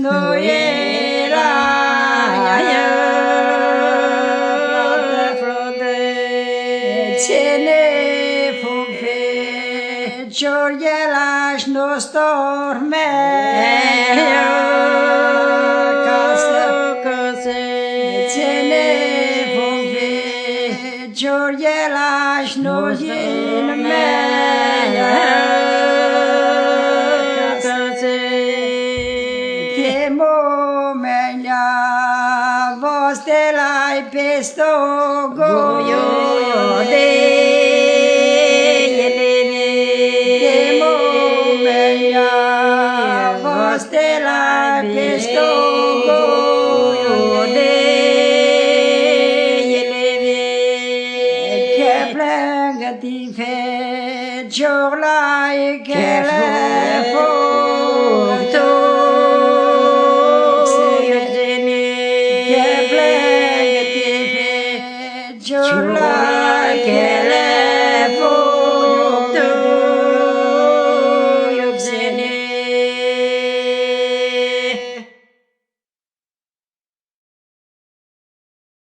no era ya cene fufe Giorgelas no storme cene fufe Giorgelas no storme pesto goyo de temo meya vostela pesto goyo de que plangati fe jorla que le foto